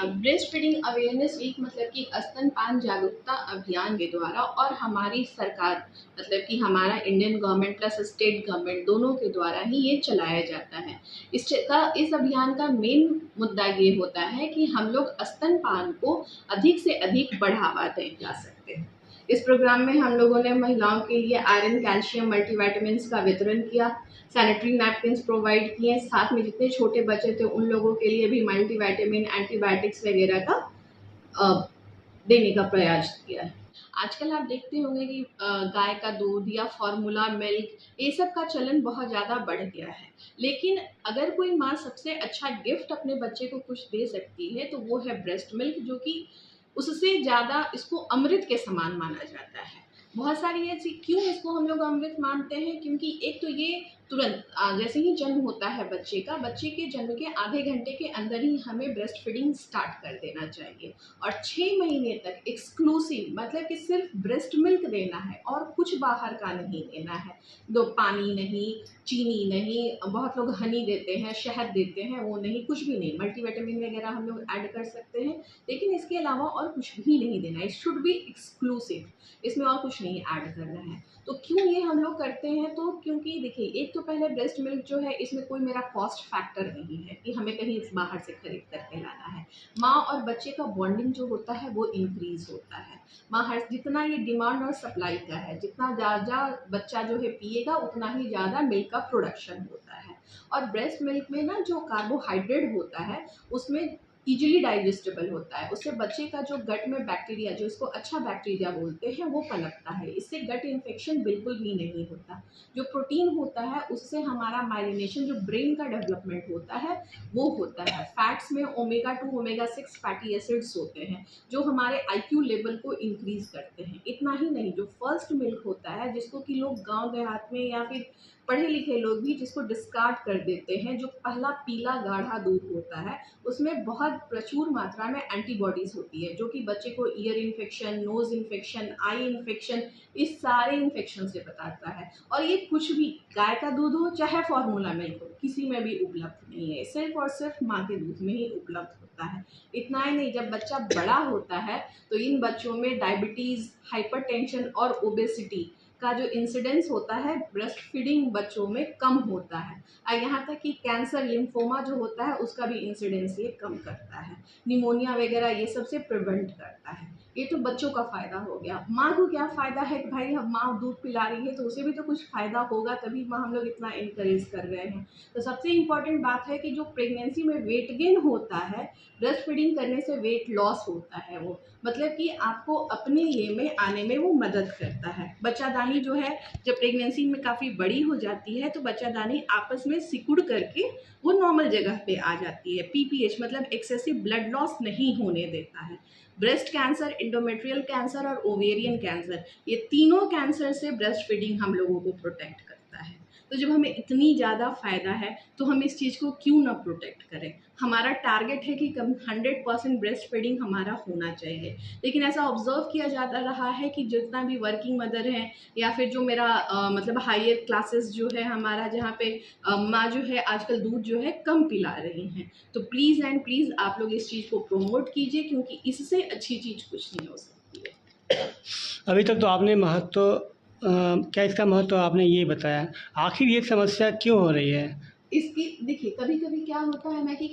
Breast feeding awareness week मतलब कि स्तनपान जागरूकता अभियान के द्वारा और हमारी सरकार मतलब कि हमारा Indian government plus state government दोनों के द्वारा ही ये चलाया जाता है। इस अभियान का मेन मुद्दा ये होता है कि हम लोग स्तनपान को अधिक से अधिक बढ़ावा दें जा सकते हैं। इस प्रोग्राम में हम लोगों ने महिलाओं के लिए आयरन, कैल्शियम, मल्टीविटामिन्स का वितरण किया, सैनिटरी नैपकिन्स प्रोवाइड किए, साथ में जितने छोटे बच्चे थे उन लोगों के लिए भी मल्टीविटामिन, एंटीबायोटिक्स वगैरह का देने का प्रयास किया है। आजकल आप देखते होंगे कि गाय का दूध या फार्मूला मिल्क ये सब का चलन बहुत ज़्यादा बढ़ गया है, लेकिन अगर कोई माँ सबसे अच्छा गिफ्ट अपने बच्चे को कुछ दे सकती है तो वो है ब्रेस्ट मिल्क, जो कि उससे ज़्यादा इसको अमृत के समान माना जाता है। बहुत सारी ऐसी क्यों इसको हम लोग अमृत मानते हैं, क्योंकि एक तो ये तुरंत जैसे ही जन्म होता है बच्चे का, बच्चे के जन्म के आधे घंटे के अंदर ही हमें ब्रेस्ट फीडिंग स्टार्ट कर देना चाहिए और 6 महीने तक एक्सक्लूसिव मतलब कि सिर्फ ब्रेस्ट मिल्क देना है और कुछ बाहर का नहीं देना है। दो पानी नहीं, चीनी नहीं, बहुत लोग हनी देते हैं, शहद देते हैं, वो नहीं, कुछ भी नहीं। मल्टीविटामिन वगैरह हम लोग ऐड कर सकते हैं, लेकिन इसके अलावा और कुछ भी नहीं देना है। इट शुड बी एक्सक्लूसिव, इसमें और कुछ नहीं ऐड करना है। तो क्यों ये हम लोग करते हैं, तो क्योंकि देखिए एक तो पहले ब्रेस्ट मिल्क जो है इसमें कोई मेरा कॉस्ट फैक्टर नहीं है कि हमें कहीं बाहर से खरीद करके लाना है। माँ और बच्चे का बॉन्डिंग जो होता है वो इंक्रीज होता है। माँ हर जितना ये डिमांड और सप्लाई का है, जितना ज़्यादा बच्चा जो है पिएगा उतना ही ज़्यादा मिल्क का प्रोडक्शन होता है। और ब्रेस्ट मिल्क में ना जो कार्बोहाइड्रेट होता है उसमें ईजिली डाइजेस्टेबल होता है, उससे बच्चे का जो गट में बैक्टीरिया, जो इसको अच्छा बैक्टीरिया बोलते हैं, वो पनपता है। इससे गट इन्फेक्शन बिल्कुल भी नहीं होता। जो प्रोटीन होता है उससे हमारा माइलिनेशन, जो ब्रेन का डेवलपमेंट होता है वो होता है। फैट्स में ओमेगा 2 ओमेगा 6 फैटी एसिड्स होते हैं जो हमारे आईक्यू लेवल को इंक्रीज करते हैं। इतना ही नहीं, जो फर्स्ट मिल्क होता है जिसको कि लोग गांव देहात में या फिर पढ़े लिखे लोग भी जिसको डिस्कार्ड कर देते हैं, जो पहला पीला गाढ़ा दूध होता है उसमें बहुत प्रचुर मात्रा में एंटीबॉडीज होती है, जो कि बच्चे को ear infection, nose infection, eye infection, इस सारे इन्फेक्शन से बचाता है। और ये कुछ भी, गाय का दूध हो चाहे फार्मूला मिल्क हो, किसी में भी उपलब्ध नहीं है, सिर्फ और सिर्फ माँ के दूध में ही उपलब्ध होता है। इतना ही नहीं, जब बच्चा बड़ा होता है तो इन बच्चों में डायबिटीज़, हाइपरटेंशन और ओबेसिटी का जो इंसिडेंस होता है ब्रेस्ट फीडिंग बच्चों में कम होता है। और यहाँ तक कि कैंसर, लिम्फोमा जो होता है उसका भी इंसिडेंस ये कम करता है। निमोनिया वगैरह ये सब से प्रिवेंट करता है। ये तो बच्चों का फ़ायदा हो गया। माँ को क्या फ़ायदा है कि भाई हम माँ दूध पिला रही है तो उसे भी तो कुछ फ़ायदा होगा, तभी माँ हम लोग इतना इनकरेज कर रहे हैं। तो सबसे इम्पॉर्टेंट बात है कि जो प्रेगनेंसी में वेट गेन होता है, ब्रेस्ट फीडिंग करने से वेट लॉस होता है। वो मतलब कि आपको अपने ये में आने में वो मदद करता है। बच्चादानी जो है जब प्रेगनेंसी में काफ़ी बड़ी हो जाती है तो बच्चादानी आपस में सिकुड़ करके वो नॉर्मल जगह पे आ जाती है। पीपीएच मतलब एक्सेसिव ब्लड लॉस नहीं होने देता है। ब्रेस्ट कैंसर, एंडोमेट्रियल कैंसर और ओवेरियन कैंसर, ये तीनों कैंसर से ब्रेस्ट फीडिंग हम लोगों को प्रोटेक्ट करता है। तो जब हमें इतनी ज़्यादा फ़ायदा है तो हम इस चीज़ को क्यों ना प्रोटेक्ट करें। हमारा टारगेट है कि कम 100% ब्रेस्ट फीडिंग हमारा होना चाहिए, लेकिन ऐसा ऑब्जर्व किया जाता रहा है कि जितना भी वर्किंग मदर हैं या फिर जो मेरा मतलब हायर क्लासेस जो है हमारा, जहाँ पे माँ जो है आजकल दूध जो है कम पिला रही हैं। तो प्लीज़ एंड प्लीज़ आप लोग इस चीज़ को प्रमोट कीजिए, क्योंकि इससे अच्छी चीज़ कुछ नहीं हो सकती है। अभी तक तो आपने क्या इसका महत्व आपने ये बताया, आखिर ये समस्या क्यों हो रही है? इसकी देखिए, कभी कभी क्या होता है ना कि